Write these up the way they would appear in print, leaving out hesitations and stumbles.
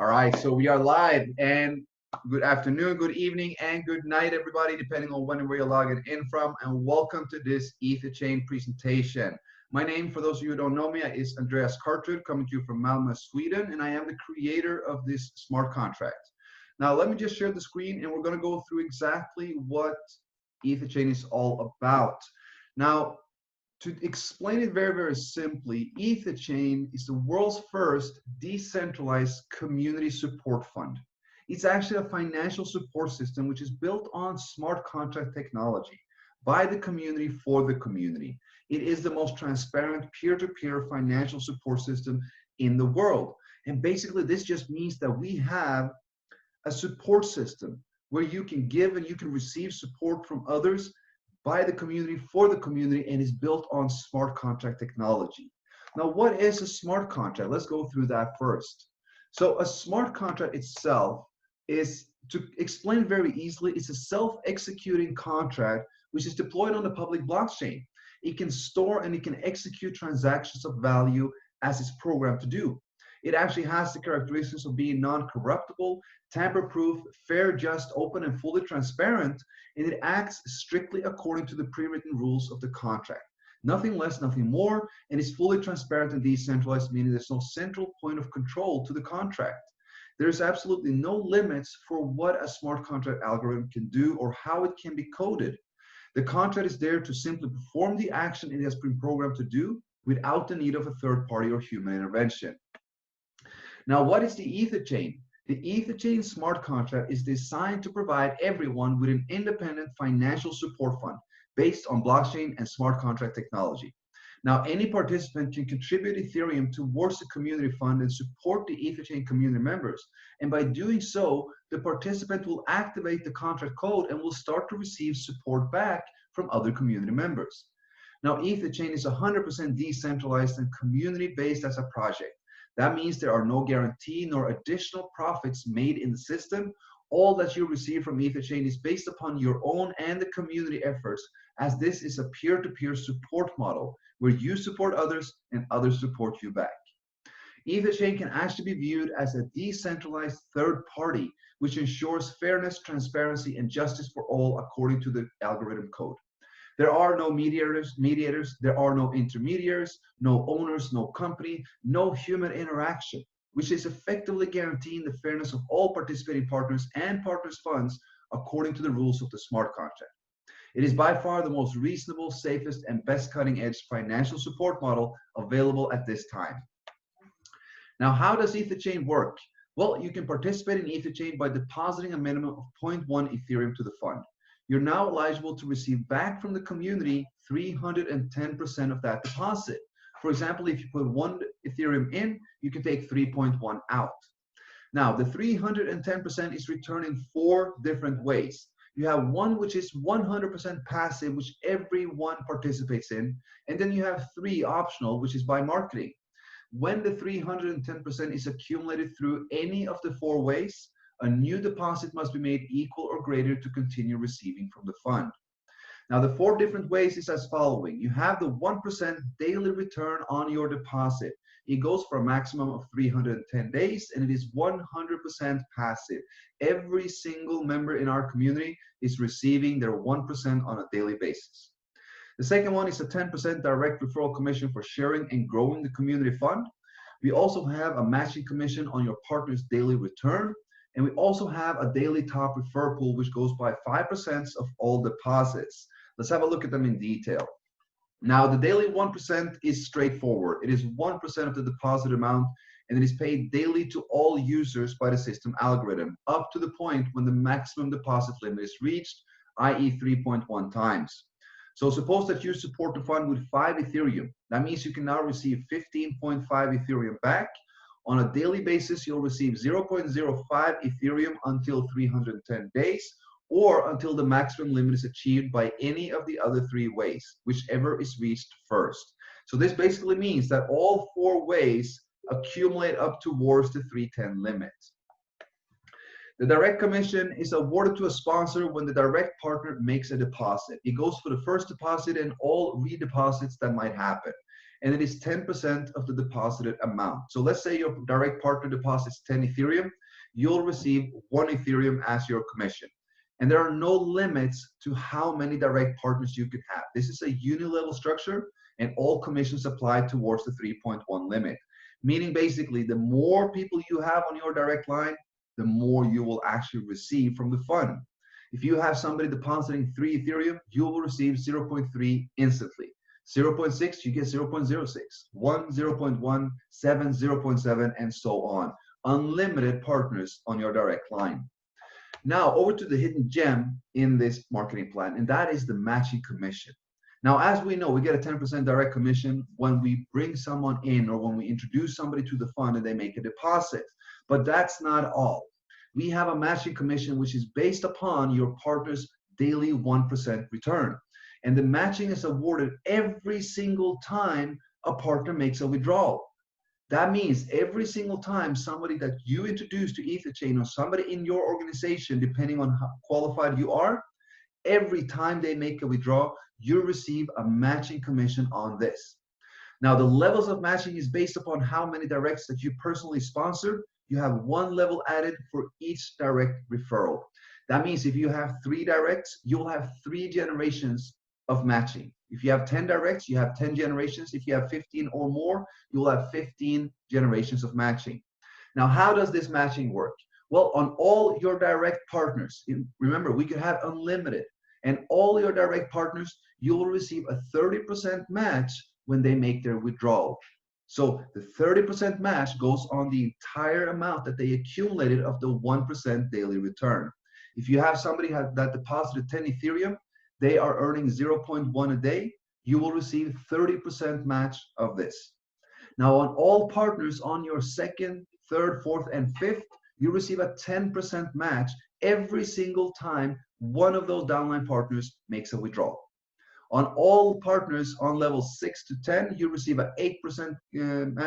All right, so we are live, and good afternoon, good evening, and good night, everybody, depending on where you're logging in from, and welcome to this EtherChain presentation. My name, for those of you who don't know me, is Andreas Cartrud, coming to you from Malmö, Sweden, and I am the creator of this smart contract. Now, let me just share the screen, and we're going to go through exactly what EtherChain is all about. Now, to explain it very, very simply, EtherChain is the world's first decentralized community support fund. It's actually a financial support system which is built on smart contract technology by the community for the community. It is the most transparent peer-to-peer financial support system in the world. And basically, this just means that we have a support system where you can give and you can receive support from others by the community for the community, and is built on smart contract technology. Now, what is a smart contract? Let's go through that first. So a smart contract itself is, to explain very easily, it's a self-executing contract which is deployed on the public blockchain. It can store and it can execute transactions of value as it's programmed to do. It actually has the characteristics of being non-corruptible, tamper-proof, fair, just, open, and fully transparent, and it acts strictly according to the pre-written rules of the contract. Nothing less, nothing more, and is fully transparent and decentralized, meaning there's no central point of control to the contract. There's absolutely no limits for what a smart contract algorithm can do or how it can be coded. The contract is there to simply perform the action it has been programmed to do without the need of a third party or human intervention. Now, what is the EtherChain? The EtherChain smart contract is designed to provide everyone with an independent financial support fund based on blockchain and smart contract technology. Now, any participant can contribute Ethereum towards the community fund and support the EtherChain community members. And by doing so, the participant will activate the contract code and will start to receive support back from other community members. Now, EtherChain is 100% decentralized and community-based as a project. That means there are no guarantee nor additional profits made in the system. All that you receive from EtherChain is based upon your own and the community efforts, as this is a peer-to-peer support model where you support others and others support you back. EtherChain can actually be viewed as a decentralized third party, which ensures fairness, transparency, and justice for all according to the algorithm code. There are no mediators, there are no intermediaries, no owners, no company, no human interaction, which is effectively guaranteeing the fairness of all participating partners and partners' funds according to the rules of the smart contract. It is by far the most reasonable, safest, and best cutting-edge financial support model available at this time. Now, how does EtherChain work? Well, you can participate in EtherChain by depositing a minimum of 0.1 Ethereum to the fund. You're now eligible to receive back from the community 310% of that deposit. For example, if you put 1 Ethereum in, you can take 3.1 out. Now, the 310% is returned in 4 different ways. You have one which is 100% passive, which everyone participates in, and then you have 3 optional, which is by marketing. When the 310% is accumulated through any of the 4 ways, a new deposit must be made equal or greater to continue receiving from the fund. Now, the 4 different ways is as following. You have the 1% daily return on your deposit. It goes for a maximum of 310 days, and it is 100% passive. Every single member in our community is receiving their 1% on a daily basis. The second one is a 10% direct referral commission for sharing and growing the community fund. We also have a matching commission on your partner's daily return. And we also have a daily top refer pool, which goes by 5% of all deposits. Let's have a look at them in detail. Now, the daily 1% is straightforward. It is 1% of the deposit amount, and it is paid daily to all users by the system algorithm, up to the point when the maximum deposit limit is reached, i.e. 3.1 times. So suppose that you support the fund with 5 Ethereum. That means you can now receive 15.5 Ethereum back. On a daily basis, you'll receive 0.05 Ethereum until 310 days, or until the maximum limit is achieved by any of the other 3 ways, whichever is reached first. So this basically means that all 4 ways accumulate up towards the 310 limit. The direct commission is awarded to a sponsor when the direct partner makes a deposit. It goes for the first deposit and all redeposits that might happen. and it is 10% of the deposited amount. So let's say your direct partner deposits 10 Ethereum, you'll receive 1 Ethereum as your commission. And there are no limits to how many direct partners you can have. This is a uni-level structure, and all commissions apply towards the 3.1 limit. Meaning basically, the more people you have on your direct line, the more you will actually receive from the fund. If you have somebody depositing 3 Ethereum, you will receive 0.3 instantly. 0.6, you get 0.06. 1, 0.1, 7, 0.7, and so on. Unlimited partners on your direct line. Now, over to the hidden gem in this marketing plan, and that is the matching commission. Now, as we know, we get a 10% direct commission when we bring someone in or when we introduce somebody to the fund and they make a deposit. But that's not all. We have a matching commission which is based upon your partner's daily 1% return. And the matching is awarded every single time a partner makes a withdrawal. That means every single time somebody that you introduce to EtherChain or somebody in your organization, depending on how qualified you are, every time they make a withdrawal, you receive a matching commission on this. Now, the levels of matching is based upon how many directs that you personally sponsor. You have 1 level added for each direct referral. That means if you have 3 directs, you'll have 3 generations of matching. If you have 10 directs, you have 10 generations. If you have 15 or more, you'll have 15 generations of matching. Now, how does this matching work? Well, on all your direct partners, remember, we could have unlimited, and all your direct partners, you will receive a 30% match when they make their withdrawal. So the 30% match goes on the entire amount that they accumulated of the 1% daily return. If you have somebody that deposited 10 Ethereum, they are earning 0.1 a day, you will receive 30% match of this. Now, on all partners on your 2nd, 3rd, 4th, and 5th, you receive a 10% match every single time one of those downline partners makes a withdrawal. On all partners on levels 6 to 10, you receive an 8%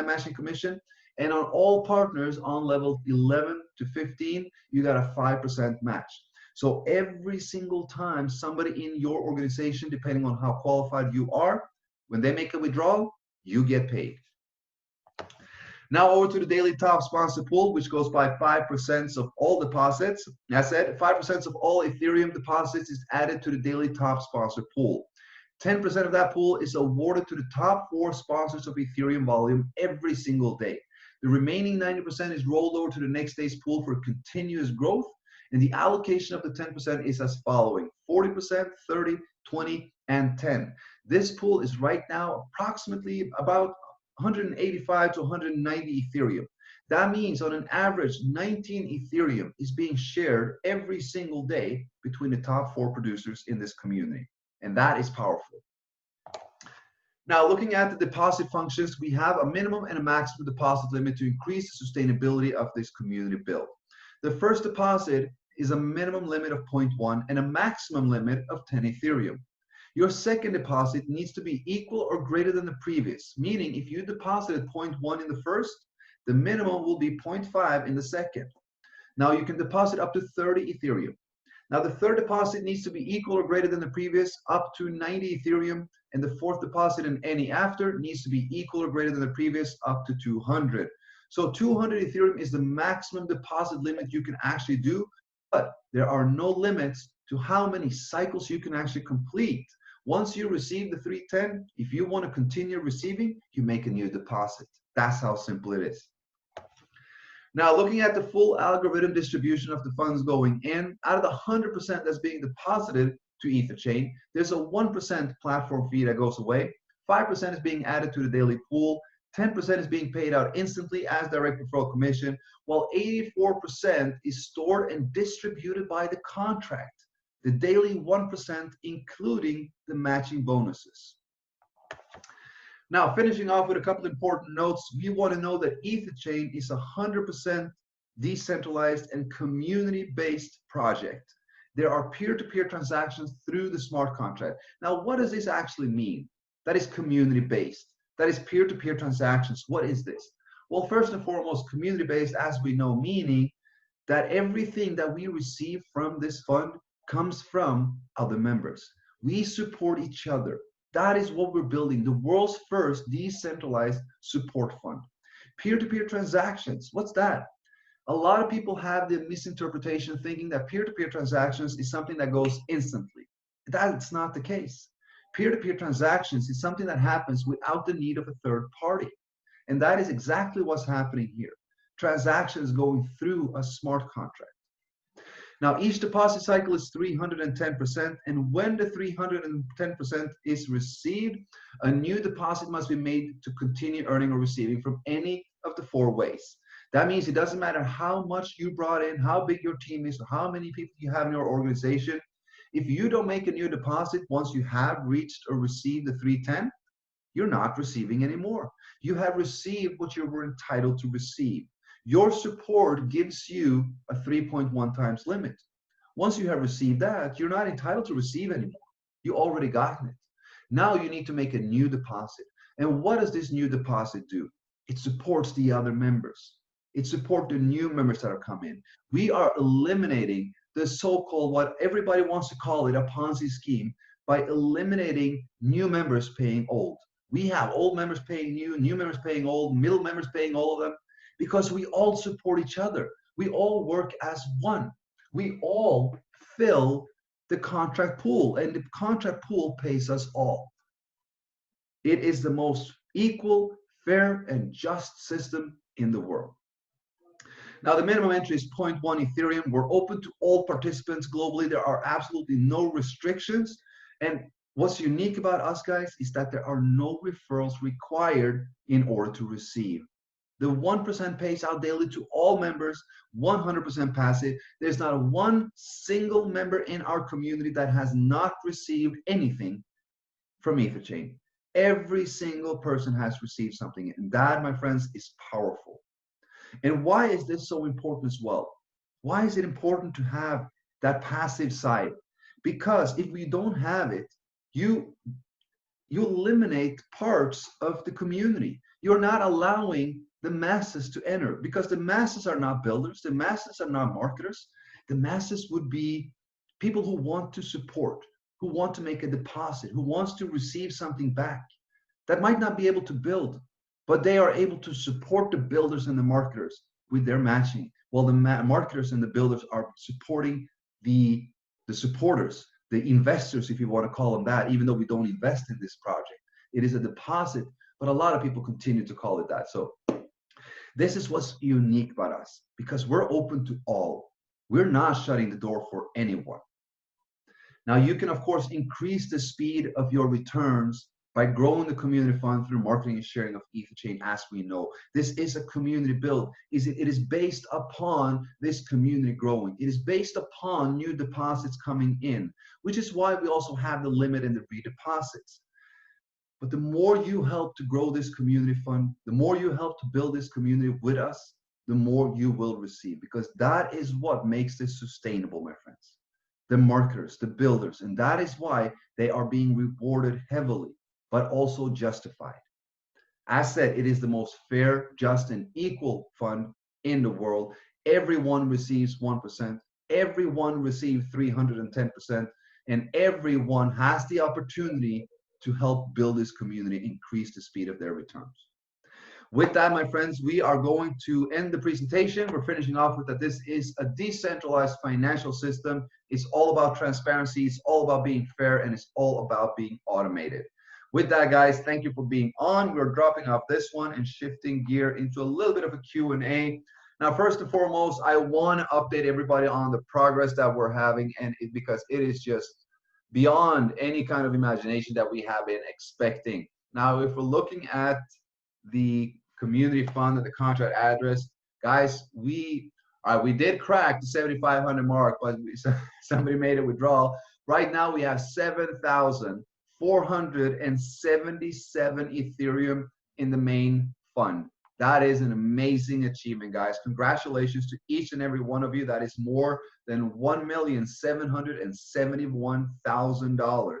matching commission. And on all partners on level 11 to 15, you got a 5% match. So every single time somebody in your organization, depending on how qualified you are, when they make a withdrawal, you get paid. Now over to the daily top sponsor pool, which goes by 5% of all deposits. As I said, 5% of all Ethereum deposits is added to the daily top sponsor pool. 10% of that pool is awarded to the top 4 sponsors of Ethereum volume every single day. The remaining 90% is rolled over to the next day's pool for continuous growth. And the allocation of the 10% is as following: 40%, 30, 20, and 10. This pool is right now approximately about 185 to 190 Ethereum. That means on an average, 19 Ethereum is being shared every single day between the top 4 producers in this community. And that is powerful. Now, looking at the deposit functions, we have a minimum and a maximum deposit limit to increase the sustainability of this community build. The first deposit is a minimum limit of 0.1 and a maximum limit of 10 Ethereum. Your second deposit needs to be equal or greater than the previous, meaning if you deposited 0.1 in the first, the minimum will be 0.5 in the second. Now you can deposit up to 30 Ethereum. Now the third deposit needs to be equal or greater than the previous, up to 90 Ethereum, and the fourth deposit and any after needs to be equal or greater than the previous, up to 200. So 200 Ethereum is the maximum deposit limit you can actually do, but there are no limits to how many cycles you can actually complete. Once you receive the 310, if you want to continue receiving, you make a new deposit. That's how simple it is. Now, looking at the full algorithm distribution of the funds going in, out of the 100% that's being deposited to EtherChain, there's a 1% platform fee that goes away, 5% is being added to the daily pool, 10% is being paid out instantly as direct referral commission, while 84% is stored and distributed by the contract. The daily 1%, including the matching bonuses. Now, finishing off with a couple important notes, we want to know that EtherChain is a 100% decentralized and community-based project. There are peer-to-peer transactions through the smart contract. Now, what does this actually mean? That is community-based. That is peer-to-peer transactions. What is this? Well, first and foremost, community-based, as we know, meaning that everything that we receive from this fund comes from other members. We support each other. That is what we're building, the world's first decentralized support fund. Peer-to-peer transactions, what's that? A lot of people have the misinterpretation thinking that peer-to-peer transactions is something that goes instantly. That's not the case. Peer-to-peer transactions is something that happens without the need of a third party. And that is exactly what's happening here. Transactions going through a smart contract. Now, each deposit cycle is 310%, and when the 310% is received, a new deposit must be made to continue earning or receiving from any of the four ways. That means it doesn't matter how much you brought in, how big your team is, or how many people you have in your organization. If you don't make a new deposit once you have reached or received the 310, you're not receiving anymore. You have received what you were entitled to receive. Your support gives you a 3.1 times limit. Once you have received that, you're not entitled to receive anymore. You already gotten it. Now you need to make a new deposit. And what does this new deposit do? It supports the other members. It supports the new members that are coming in. We are eliminating the so-called, what everybody wants to call it, a Ponzi scheme, by eliminating new members paying old. We have old members paying new members paying old, middle members paying all of them, because we all support each other. We all work as one. We all fill the contract pool, and the contract pool pays us all. It is the most equal, fair, and just system in the world. Now, the minimum entry is 0.1 Ethereum. We're open to all participants globally. There are absolutely no restrictions. And what's unique about us, guys, is that there are no referrals required in order to receive. The 1% pays out daily to all members, 100% passive. There's not one single member in our community that has not received anything from EtherChain. Every single person has received something. And that, my friends, is powerful. And why is this so important as well? Why is it important to have that passive side? Because if we don't have it, you eliminate parts of the community. You're not allowing the masses to enter, because the masses are not builders, the masses are not marketers. The masses would be people who want to support, who want to make a deposit, who wants to receive something back, that might not be able to build, but they are able to support the builders and the marketers with their matching, while the marketers and the builders are supporting the supporters, the investors, if you want to call them that, even though we don't invest in this project. It is a deposit, but a lot of people continue to call it that. So this is what's unique about us, because we're open to all. We're not shutting the door for anyone. Now, you can, of course, increase the speed of your returns by growing the community fund through marketing and sharing of EtherChain, as we know. This is a community build. It is based upon this community growing. It is based upon new deposits coming in, which is why we also have the limit and the redeposits. But the more you help to grow this community fund, the more you help to build this community with us, the more you will receive, because that is what makes this sustainable, my friends. The marketers, the builders, and that is why they are being rewarded heavily, but also justified. As said, it is the most fair, just, and equal fund in the world. Everyone receives 1%. Everyone receives 310%. And everyone has the opportunity to help build this community, increase the speed of their returns. With that, my friends, we are going to end the presentation. We're finishing off with that this is a decentralized financial system. It's all about transparency. It's all about being fair, and it's all about being automated. With that, guys, thank you for being on. We're dropping off this one and shifting gear into a little bit of a Q&A. Now, first and foremost, I want to update everybody on the progress that we're having, and because it is just beyond any kind of imagination that we have been expecting. Now, if we're looking at the community fund and the contract address, guys, we did crack the 7,500 mark, but somebody made a withdrawal. Right now, we have 7,477 Ethereum in the main fund. That is an amazing achievement, guys. Congratulations to each and every one of you. That is more than $1,771,000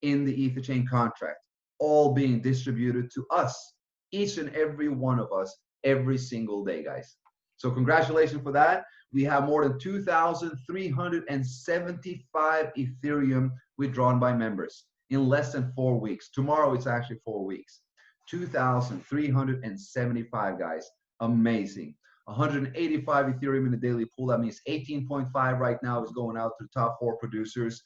in the EtherChain contract, all being distributed to us, each and every one of us, every single day, guys. So congratulations for that. We have more than 2,375 Ethereum withdrawn by members. in less than 4 weeks. Tomorrow it's actually 4 weeks. 2,375 guys. Amazing. 185 Ethereum in the daily pool. That means 18.5 right now is going out to the top 4 producers.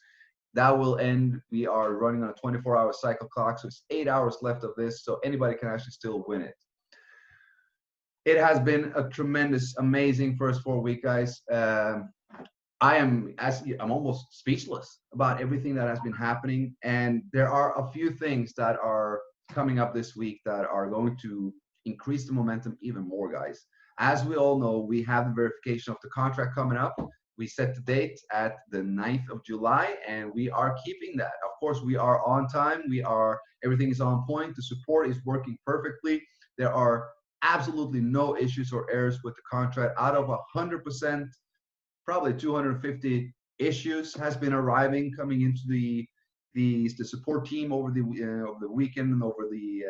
That will end. We are running on a 24-hour cycle clock, so it's 8 hours left of this, so anybody can actually still win it. It has been a tremendous, amazing first 4 weeks, guys. I'm almost speechless about everything that has been happening, and there are a few things that are coming up this week that are going to increase the momentum even more, guys. As we all know, we have the verification of the contract coming up. We set the date at the 9th of July, and we are keeping that. Of course, we are on time. Everything is on point. The support is working perfectly. There are absolutely no issues or errors with the contract. Out of 100%, probably 250 issues has been arriving, coming into the support team over the weekend and over the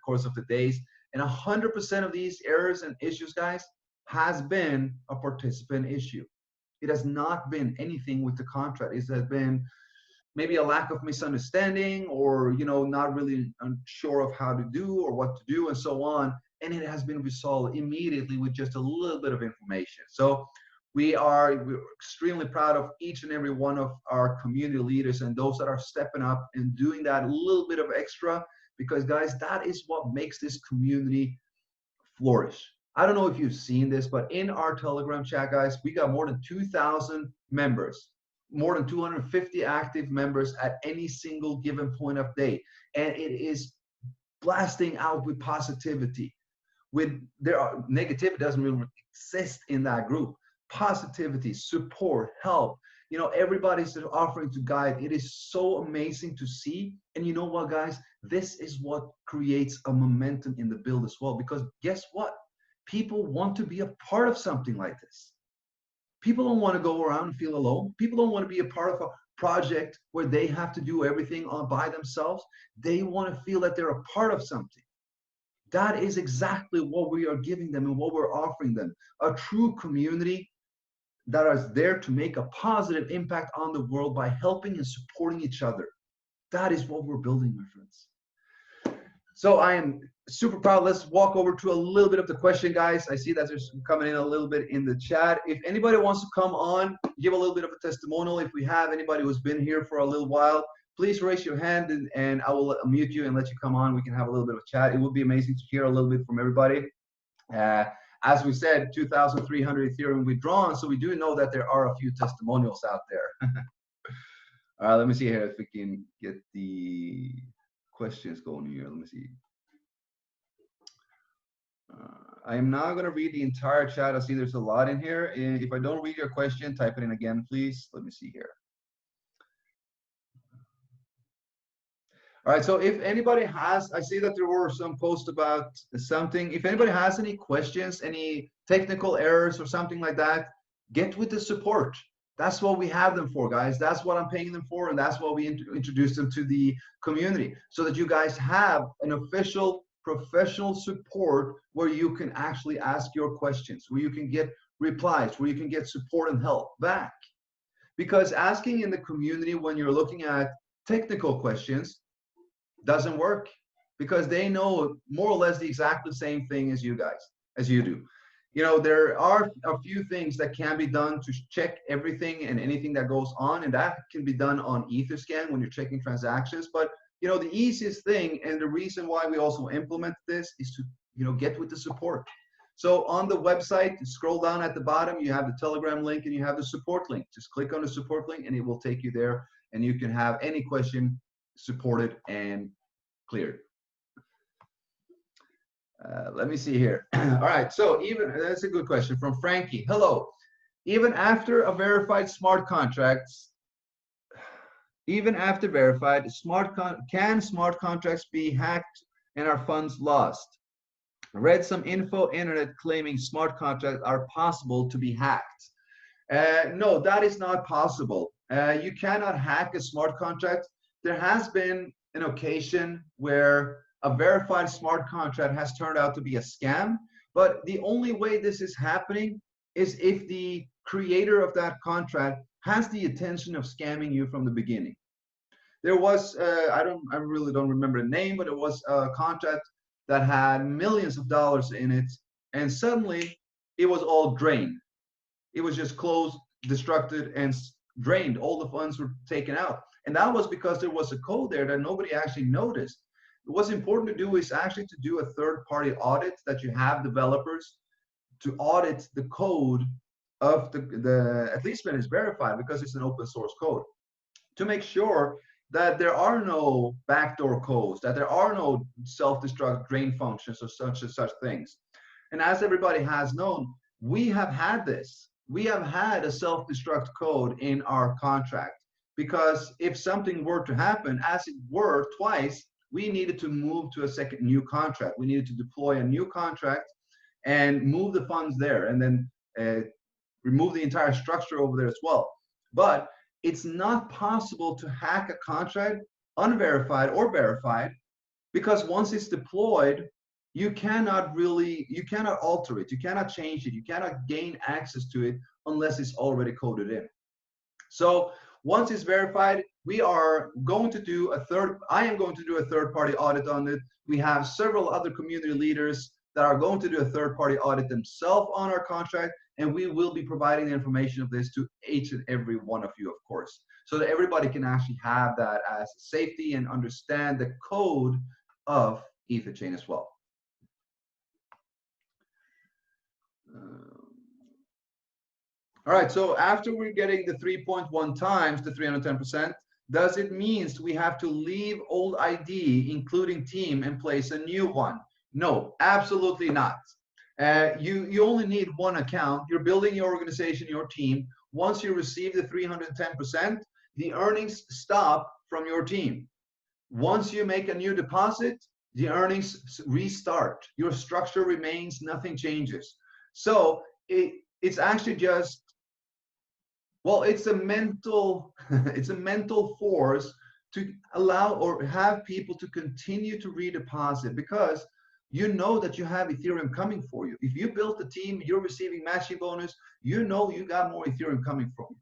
course of the days. And 100% of these errors and issues, guys, has been a participant issue. It has not been anything with the contract. It has been maybe a lack of misunderstanding, or not really unsure of how to do or what to do and so on. And it has been resolved immediately with just a little bit of information. So we're extremely proud of each and every one of our community leaders and those that are stepping up and doing that little bit of extra, because guys, that is what makes this community flourish. I don't know if you've seen this, but in our Telegram chat, guys, we got more than 2,000 members, more than 250 active members at any single given point of day. And it is blasting out with positivity. Negativity doesn't really exist in that group. Positivity, support, help. Everybody's offering to guide. It is so amazing to see. And you know what, guys? This is what creates a momentum in the build as well. Because guess what? People want to be a part of something like this. People don't want to go around and feel alone. People don't want to be a part of a project where they have to do everything by themselves. They want to feel that they're a part of something. That is exactly what we are giving them and what we're offering them. A true community that is there to make a positive impact on the world by helping and supporting each other. That is what we're building, my friends. So I am super proud. Let's walk over to a little bit of the question, guys. I see that there's coming in a little bit in the chat. If anybody wants to come on, give a little bit of a testimonial. If we have anybody who's been here for a little while, please raise your hand and I will unmute you and let you come on. We can have a little bit of a chat. It would be amazing to hear a little bit from everybody. As we said, 2,300 Ethereum withdrawn. So we do know that there are a few testimonials out there. All right, let me see here if we can get the questions going here. Let me see. I am now going to read the entire chat. I see there's a lot in here. If I don't read your question, type it in again, please. Let me see here. All right, so if anybody has, I see that there were some posts about something. If anybody has any questions, any technical errors or something like that, get with the support. That's what we have them for, guys. That's what I'm paying them for, and that's why we introduce them to the community, so that you guys have an official professional support where you can actually ask your questions, where you can get replies, where you can get support and help back. Because asking in the community when you're looking at technical questions doesn't work, because they know more or less the exactly same thing as you guys, as you do. There are a few things that can be done to check everything and anything that goes on, and that can be done on EtherScan when you're checking transactions. But the easiest thing, and the reason why we also implement this, is to get with the support. So on the website, scroll down at the bottom, you have the Telegram link and you have the support link. Just click on the support link and it will take you there, and you can have any question supported and cleared. Let me see here. All right, so that's a good question from Frankie. Hello. Even after a verified smart contracts, even after verified, can smart contracts be hacked and our funds lost? I read some info internet claiming smart contracts are possible to be hacked. No, that is not possible. You cannot hack a smart contract. There has been an occasion where a verified smart contract has turned out to be a scam, but the only way this is happening is if the creator of that contract has the intention of scamming you from the beginning. There was I really don't remember the name, but it was a contract that had millions of dollars in it, and suddenly it was all drained. It was just closed, destructed, and drained. All the funds were taken out, and that was because there was a code there that nobody actually noticed. What's important to do is actually to do a third-party audit, that you have developers to audit the code of the at least when it's verified, because it's an open source code, to make sure that there are no backdoor codes, that there are no self-destruct drain functions or such and such things. And as everybody has known, we have had this. We have had a self-destruct code in our contract, because if something were to happen, as it were twice, we needed to move to a second new contract. We needed to deploy a new contract and move the funds there, and then remove the entire structure over there as well. But it's not possible to hack a contract, unverified or verified, because once it's deployed, you cannot alter it, you cannot change it, you cannot gain access to it unless it's already coded in. So once it's verified, I am going to do a third-party audit on it. We have several other community leaders that are going to do a third-party audit themselves on our contract, and we will be providing the information of this to each and every one of you, of course, so that everybody can actually have that as safety and understand the code of EtherChain as well. All right, so after we're getting the 3.1 times the 310%, does it mean we have to leave old ID, including team, and place a new one? No, absolutely not. You only need one account. You're building your organization, your team. Once you receive the 310%, the earnings stop from your team. Once you make a new deposit, the earnings restart. Your structure remains, nothing changes. So it's actually just, well, it's a mental it's a mental force to allow or have people to continue to redeposit, because you know that you have Ethereum coming for you. If you built a team, you're receiving matching bonus, you know you got more Ethereum coming from you.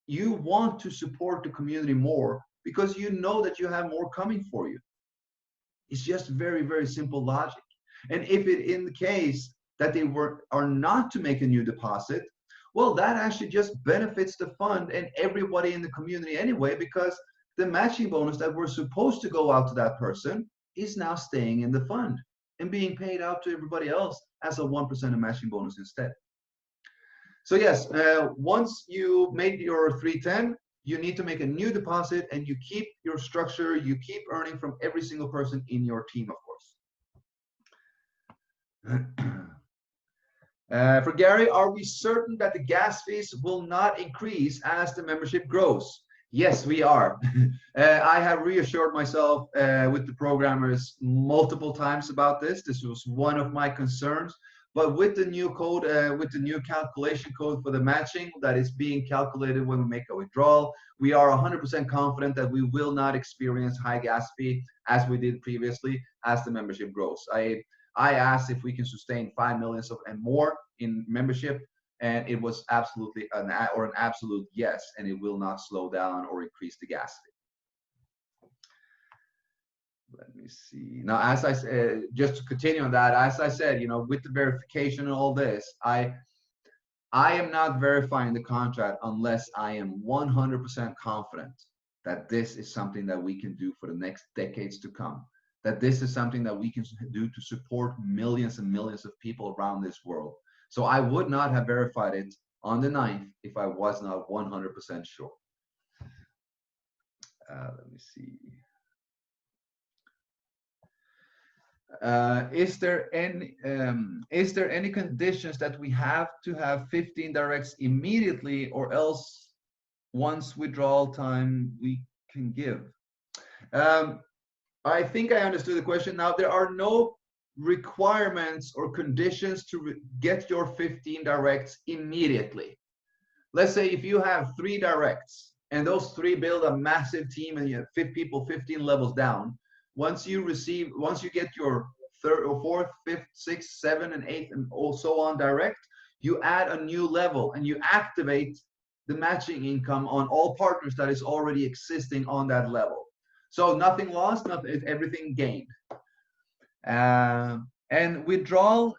You want to support the community more because you know that you have more coming for you. It's just very, very simple logic. And if it in the case that they are not to make a new deposit, well, that actually just benefits the fund and everybody in the community anyway, because the matching bonus that was supposed to go out to that person is now staying in the fund and being paid out to everybody else as a 1% of matching bonus instead. So yes, once you made your 310, you need to make a new deposit, and you keep your structure, you keep earning from every single person in your team, of course. For Gary, are we certain that the gas fees will not increase as the membership grows? Yes, we are. I have reassured myself with the programmers multiple times about this. This was one of my concerns. But with the new code, with the new calculation code for the matching that is being calculated when we make a withdrawal, we are 100% confident that we will not experience high gas fee as we did previously as the membership grows. I asked if we can sustain 5 million and more in membership, and it was absolutely an absolute yes, and it will not slow down or increase the gas fee. Let me see. Now, as I said, just to continue on that, as I said, you know, with the verification and all this, I am not verifying the contract unless I am 100% confident that this is something that we can do for the next decades to come, that this is something that we can do to support millions and millions of people around this world. So I would not have verified it on the 9th if I was not 100% sure. Let me see. Is there any conditions that we have to have 15 directs immediately, or else once withdrawal time we can give? I think I understood the question. Now, there are no requirements or conditions to get your 15 directs immediately. Let's say if you have 3 directs and those 3 build a massive team and you have 5 people 15 levels down, once you get your 3rd or 4th, 5th, 6th, 7th, and 8th, and so on direct, you add a new level and you activate the matching income on all partners that is already existing on that level. So nothing lost, nothing, everything gained. And withdrawal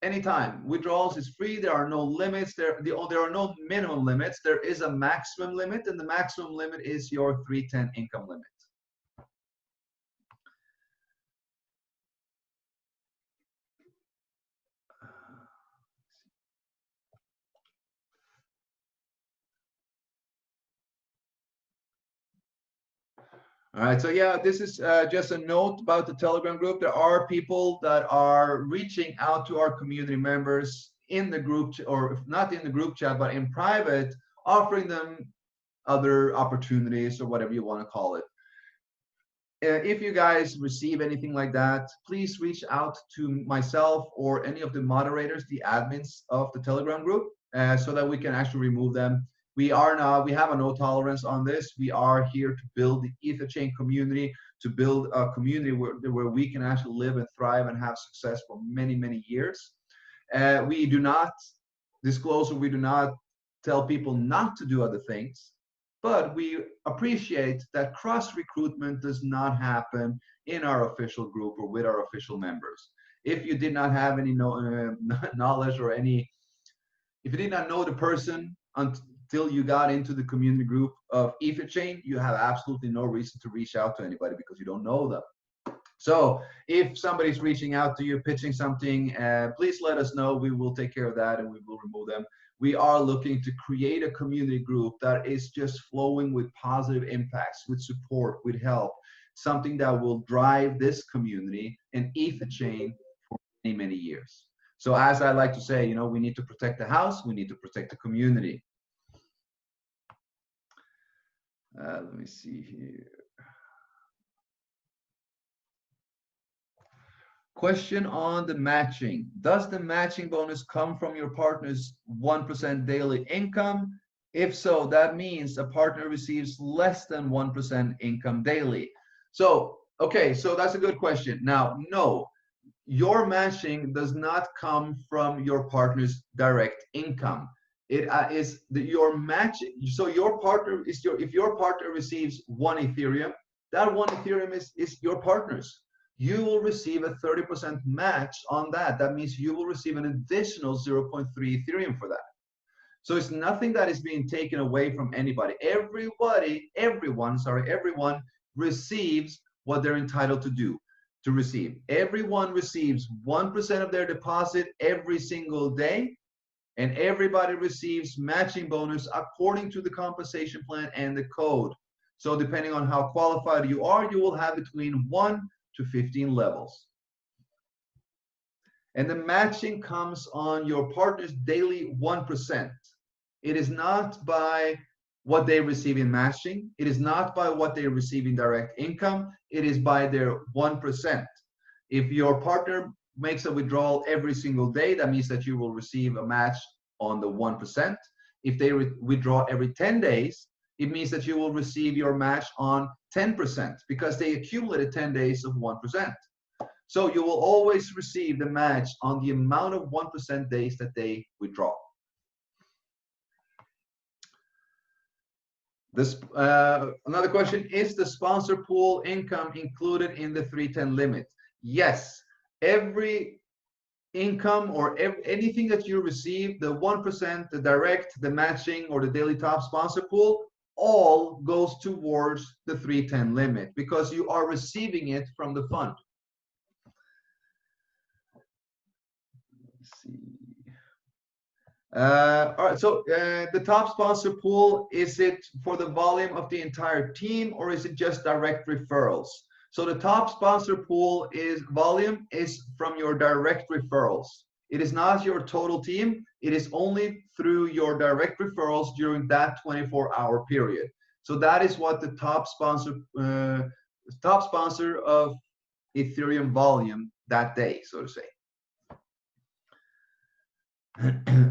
anytime. Withdrawals is free. There are no limits. There are no minimum limits. There is a maximum limit, and the maximum limit is your 310 income limit. All right, so yeah, this is just a note about the Telegram group. There are people that are reaching out to our community members in the group, or if not in the group chat, but in private, offering them other opportunities or whatever you want to call it. If you guys receive anything like that, please reach out to myself or any of the moderators, the admins of the Telegram group, so that we can actually remove them. We have a no tolerance on this. We are here to build the EtherChain community, to build a community where we can actually live and thrive and have success for many, many years. We do not disclose, or we do not tell people not to do other things, but we appreciate that cross recruitment does not happen in our official group or with our official members. If you did not have any knowledge or if you did not know the person until you got into the community group of EtherChain, you have absolutely no reason to reach out to anybody because you don't know them. So if somebody's reaching out to you, pitching something, please let us know. We will take care of that and we will remove them. We are looking to create a community group that is just flowing with positive impacts, with support, with help, something that will drive this community and EtherChain for many, many years. So as I like to say, you know, we need to protect the house, we need to protect the community. Let me see here. Question on the matching. Does the matching bonus come from your partner's 1% daily income? If so, that means a partner receives less than 1% income daily. So, okay, so that's a good question. Now, no, your matching does not come from your partner's direct income. It is your matching. So your partner is if your partner receives 1 Ethereum, that 1 Ethereum is your partner's. You will receive a 30% match on that. That means you will receive an additional 0.3 Ethereum for that. So it's nothing that is being taken away from anybody. Everyone receives what they're entitled to receive. Everyone receives 1% of their deposit every single day, and everybody receives matching bonus according to the compensation plan and the code. So depending on how qualified you are, you will have between 1 to 15 levels. And the matching comes on your partner's daily 1%. It is not by what they receive in matching. It is not by what they receive in direct income. It is by their 1%. If your partner makes a withdrawal every single day, that means that you will receive a match on the 1%. If they withdraw every 10 days, it means that you will receive your match on 10% because they accumulated 10 days of 1%. So you will always receive the match on the amount of 1% days that they withdraw. This another question: is the sponsor pool income included in the 310 limit? Yes. Every income or anything that you receive, the 1%, the direct, the matching, or the daily top sponsor pool, all goes towards the 310 limit because you are receiving it from the fund. Let's see. All right, so the top sponsor pool, is it for the volume of the entire team or is it just direct referrals? So the top sponsor pool volume is from your direct referrals. It is not your total team. It is only through your direct referrals during that 24-hour period. So that is what the top sponsor of Ethereum volume that day, so to say.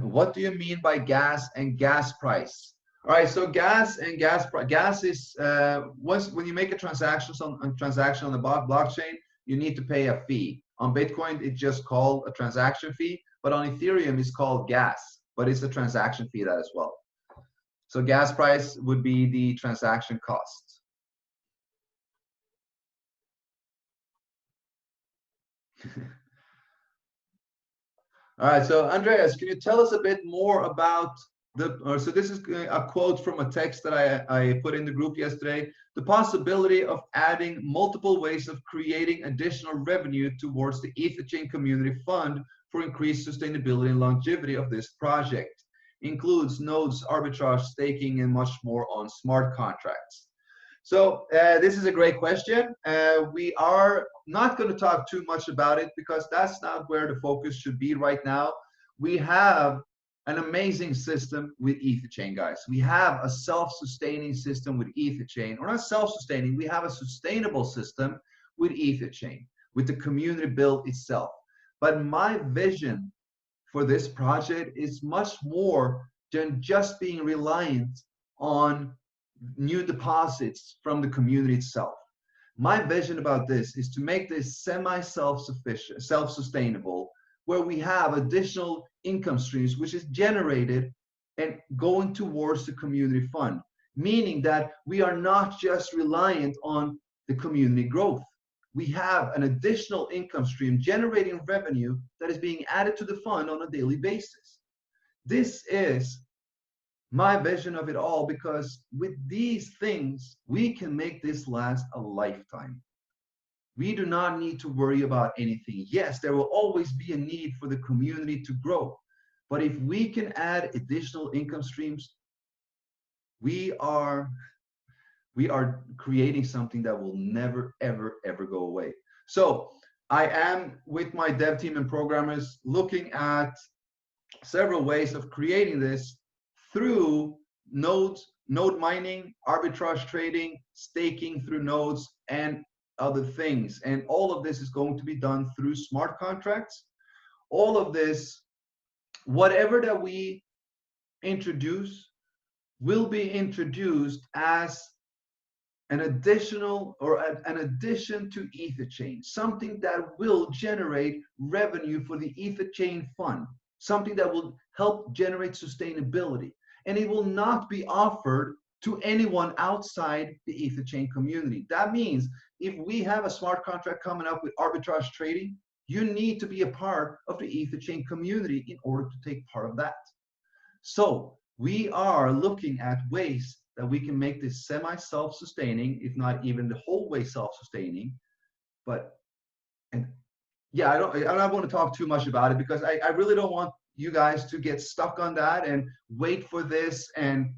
What do you mean by gas and gas price? All right, so gas and gas is when you make a transaction on the blockchain, you need to pay a fee. On Bitcoin, it's just called a transaction fee, but on Ethereum, it's called gas, but it's a transaction fee that as well. So gas price would be the transaction cost. All right, so Andreas, can you tell us a bit more about so this is a quote from a text that I put in the group yesterday, the possibility of adding multiple ways of creating additional revenue towards the EtherChain Community Fund for increased sustainability and longevity of this project. Includes nodes, arbitrage, staking, and much more on smart contracts. So this is a great question. We are not going to talk too much about it because that's not where the focus should be right now. We have an amazing system with EtherChain, guys. We have a self-sustaining system with EtherChain, or not self-sustaining, we have a sustainable system with EtherChain, with the community build itself. But my vision for this project is much more than just being reliant on new deposits from the community itself. My vision about this is to make this semi-self-sufficient, self-sustainable, where we have additional income streams which is generated and going towards the community fund, meaning that we are not just reliant on the community growth. We have an additional income stream generating revenue that is being added to the fund on a daily basis. This is my vision of it all, because with these things, we can make this last a lifetime. We do not need to worry about anything. Yes, there will always be a need for the community to grow. But if we can add additional income streams, we are creating something that will never, ever, ever go away. So I am, with my dev team and programmers, looking at several ways of creating this through nodes, node mining, arbitrage trading, staking through nodes, and other things. And all of this is going to be done through smart contracts. All of this, whatever that we introduce, will be introduced as an additional or an addition to EtherChain, something that will generate revenue for the EtherChain fund, something that will help generate sustainability. And it will not be offered to anyone outside the EtherChain community. That means if we have a smart contract coming up with arbitrage trading, you need to be a part of the EtherChain community in order to take part of that. So we are looking at ways that we can make this semi-self-sustaining, if not even the whole way self-sustaining. But, and yeah, I don't want to talk too much about it, because I really don't want you guys to get stuck on that and wait for this. And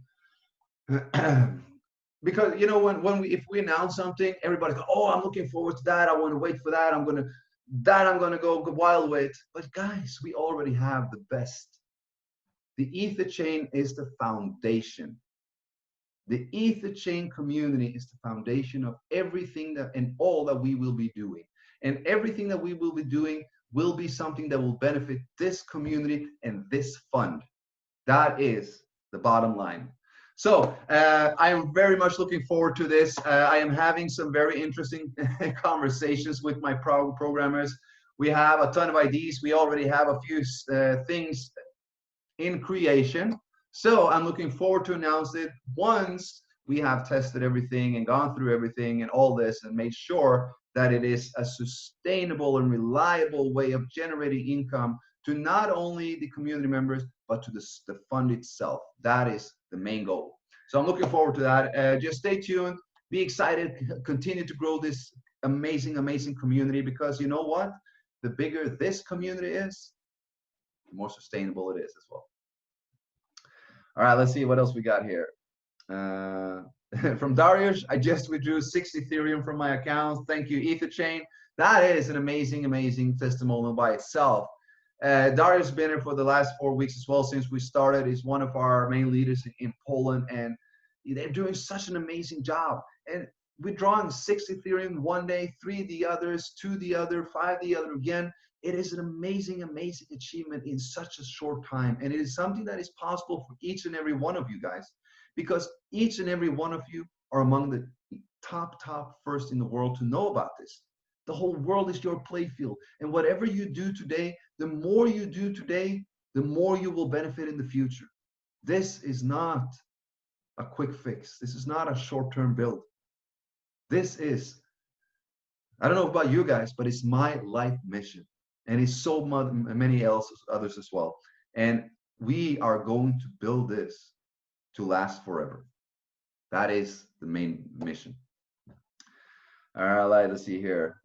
because, you know, if we announce something, everybody goes, oh, I'm looking forward to that, I want to wait for that, I'm gonna go wild with. But guys, we already have the best. The EtherChain is the foundation. The EtherChain community is the foundation of everything that and all that we will be doing. And everything that we will be doing will be something that will benefit this community and this fund. That is the bottom line. So I am very much looking forward to this. I am having some very interesting conversations with my programmers. We have a ton of ideas. We already have a few things in creation. So I'm looking forward to announce it once we have tested everything and gone through everything and all this and made sure that it is a sustainable and reliable way of generating income to not only the community members, but to the fund itself. That is the main goal. So I'm looking forward to that. Just stay tuned, be excited, continue to grow this amazing, amazing community, because you know what? The bigger this community is, the more sustainable it is as well. All right, let's see what else we got here. From Darius, I just withdrew 6 Ethereum from my account. Thank you, EtherChain. That is an amazing, amazing testimonial by itself. Darius has been here for the last 4 weeks as well since we started. He's one of our main leaders in Poland, and they're doing such an amazing job. And withdrawing 6 Ethereum one day, 3 the others, 2 the other, 5 the other again. It is an amazing, amazing achievement in such a short time. And it is something that is possible for each and every one of you guys, because each and every one of you are among the top first in the world to know about this. The whole world is your playfield. And whatever you do today, the more you do today, the more you will benefit in the future. This is not a quick fix. This is not a short-term build. This is, I don't know about you guys, but it's my life mission. And it's so many others as well. And we are going to build this to last forever. That is the main mission. All right, let's see here.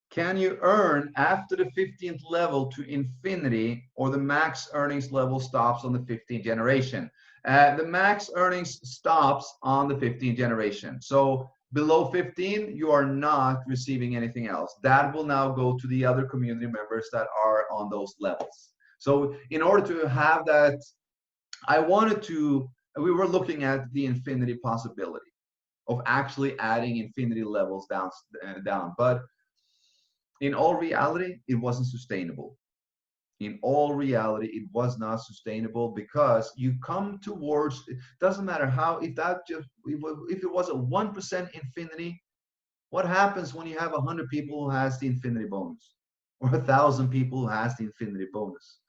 Can you earn after the 15th level to infinity, or the max earnings level stops on the 15th generation? The max earnings stops on the 15th generation. So below 15, you are not receiving anything else. That will now go to the other community members that are on those levels. So in order to have that, we were looking at the infinity possibility of actually adding infinity levels down. But in all reality, it wasn't sustainable. In all reality, it was not sustainable, because you come towards, it doesn't matter how, if it was a 1% infinity, what happens when you have 100 people who has the infinity bonus, or 1,000 people who has the infinity bonus?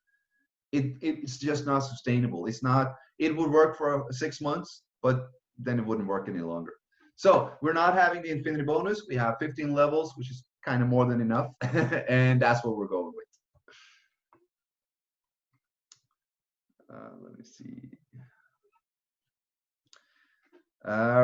It's just not sustainable. It would work for 6 months, but then it wouldn't work any longer. So we're not having the infinity bonus. We have 15 levels, which is kind of more than enough. And that's what we're going with. Let me see.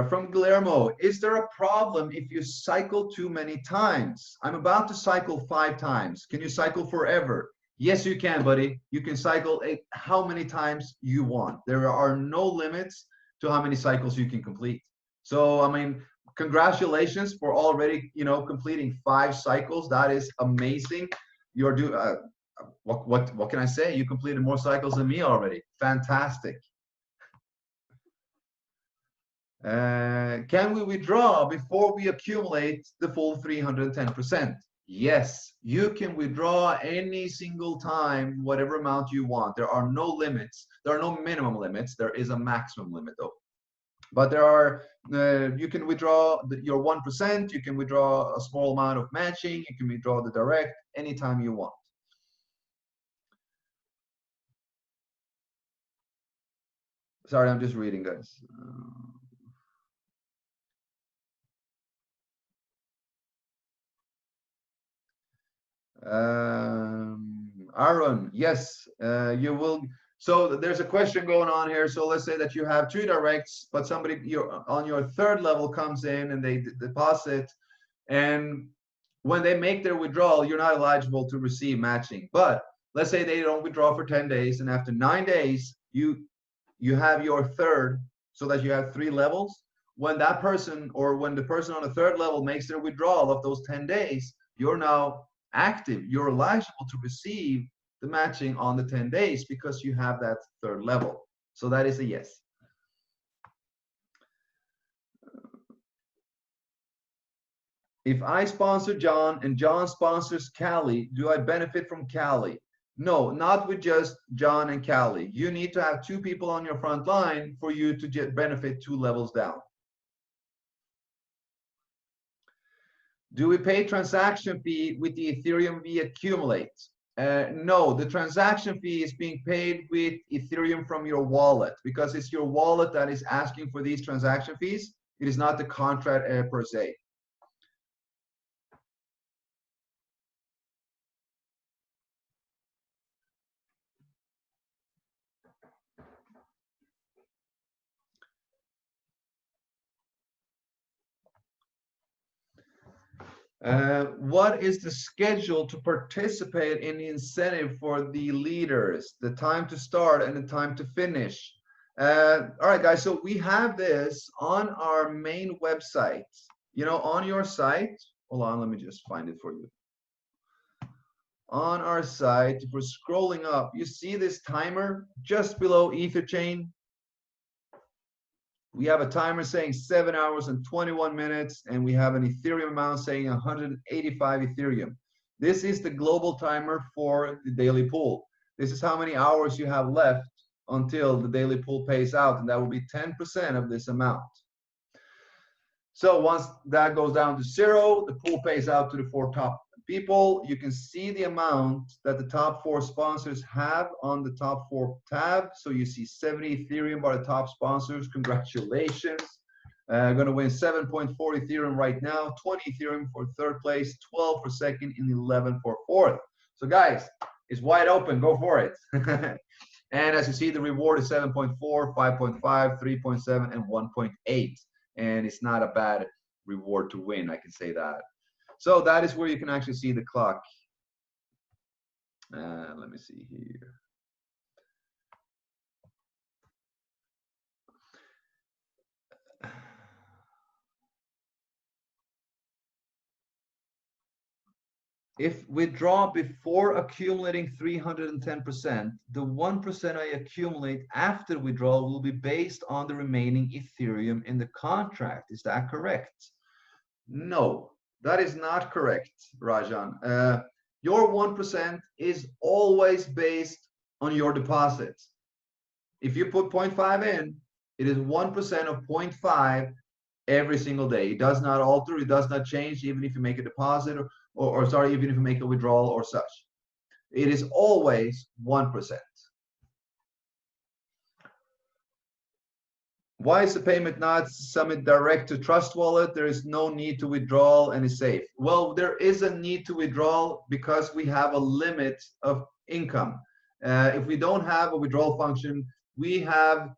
From Guillermo, is there a problem if you cycle too many times? I'm about to cycle 5 times. Can you cycle forever? Yes, you can, buddy. You can cycle how many times you want. There are no limits to how many cycles you can complete. So, I mean, congratulations for already, completing 5 cycles. That is amazing. You're doing, what can I say? You completed more cycles than me already. Fantastic. Can we withdraw before we accumulate the full 310%? Yes, you can withdraw any single time, whatever amount you want. There are no limits. There are no minimum limits. There is a maximum limit, though. But there are, you can withdraw your 1%. You can withdraw a small amount of matching. You can withdraw the direct anytime you want. Sorry, I'm just reading, guys. Aaron, yes, you will. So there's a question going on here. So let's say that you have 2 directs, but somebody on your 3rd level comes in and they deposit, and when they make their withdrawal, you're not eligible to receive matching. But let's say they don't withdraw for 10 days, and after 9 days, you have your 3rd, so that you have 3 levels. When that person, or when the person on the 3rd level makes their withdrawal of those 10 days, you're now active. You're eligible to receive the matching on the 10 days because you have that 3rd level. So that is a yes. If I sponsor John and John sponsors Callie, do I benefit from Callie? No, not with just John and Callie. You need to have 2 people on your front line for you to benefit 2 levels down. Do we pay transaction fee with the Ethereum we accumulate? No, the transaction fee is being paid with Ethereum from your wallet, because it's your wallet that is asking for these transaction fees. It is not the contract per se. What is the schedule to participate in the incentive for the leaders, the time to start and the time to finish? All right, guys, so we have this on our main website. On your site, hold on, let me just find it for you. On our site, if we're scrolling up, you see this timer just below EtherChain. We have a timer saying 7 hours and 21 minutes, and we have an Ethereum amount saying 185 Ethereum. This is the global timer for the daily pool. This is how many hours you have left until the daily pool pays out, and that will be 10% of this amount. So once that goes down to 0, the pool pays out to the 4 top People, you can see the amount that the top 4 sponsors have on the top 4 tab. So you see 70 Ethereum by the top sponsors. Congratulations. Going to win 7.4 Ethereum right now, 20 Ethereum for third place, 12 for second, and 11 for fourth. So guys, it's wide open. Go for it. And as you see, the reward is 7.4, 5.5, 3.7, and 1.8. And it's not a bad reward to win, I can say that. So that is where you can actually see the clock. Let me see here. If withdraw before accumulating 310%, the 1% I accumulate after withdrawal will be based on the remaining Ethereum in the contract. Is that correct? No, that is not correct, Rajan. Your 1% is always based on your deposit. If you put 0.5 in, it is 1% of 0.5 every single day. It does not alter, it does not change, even if you make a deposit or sorry, even if you make a withdrawal or such. It is always 1%. Why is the payment not submit direct to Trust Wallet? There is no need to withdraw and it's safe. Well, there is a need to withdraw because we have a limit of income. If we don't have a withdrawal function, we have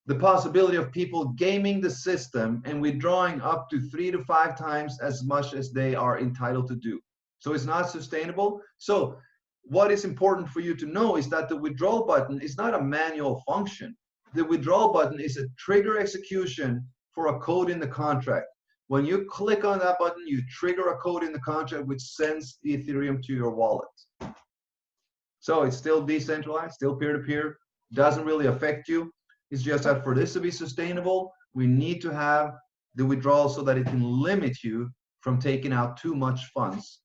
the possibility of people gaming the system and withdrawing up to 3 to 5 times as much as they are entitled to do. So it's not sustainable. So what is important for you to know is that the withdrawal button is not a manual function. The withdrawal button is a trigger execution for a code in the contract. When you click on that button, you trigger a code in the contract which sends the Ethereum to your wallet. So it's still decentralized, still peer-to-peer, doesn't really affect you. It's just that for this to be sustainable, we need to have the withdrawal so that it can limit you from taking out too much funds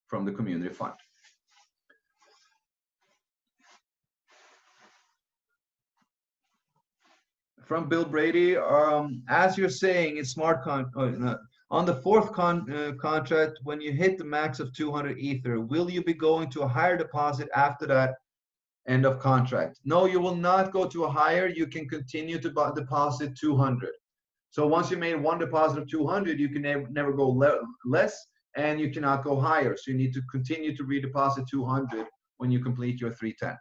from the community fund. From Bill Brady, as you're saying, it's smart on the fourth contract, when you hit the max of 200 Ether, will you be going to a higher deposit after that end of contract? No, you will not go to a higher. You can continue to deposit 200. So once you made one deposit of 200, you can never go less, and you cannot go higher. So you need to continue to redeposit 200 when you complete your 310.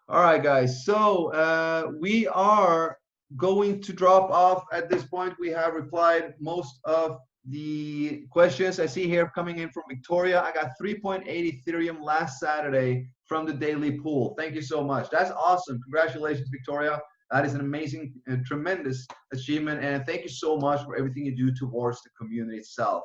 All right, guys. So we are going to drop off at this point. We have replied most of the questions I see here coming in from Victoria. I got 3.8 Ethereum last Saturday from the daily pool. Thank you so much. That's awesome. Congratulations, Victoria. That is an amazing and tremendous achievement. And thank you so much for everything you do towards the community itself.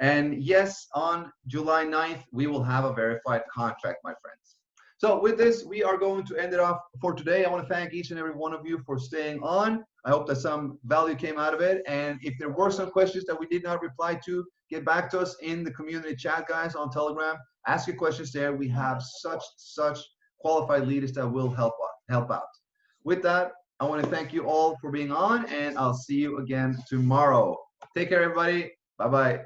And yes, on July 9th, we will have a verified contract, my friends. So with this, we are going to end it off for today. I want to thank each and every one of you for staying on. I hope that some value came out of it. And if there were some questions that we did not reply to, get back to us in the community chat, guys, on Telegram. Ask your questions there. We have such qualified leaders that will help out. With that, I want to thank you all for being on, and I'll see you again tomorrow. Take care, everybody. Bye-bye.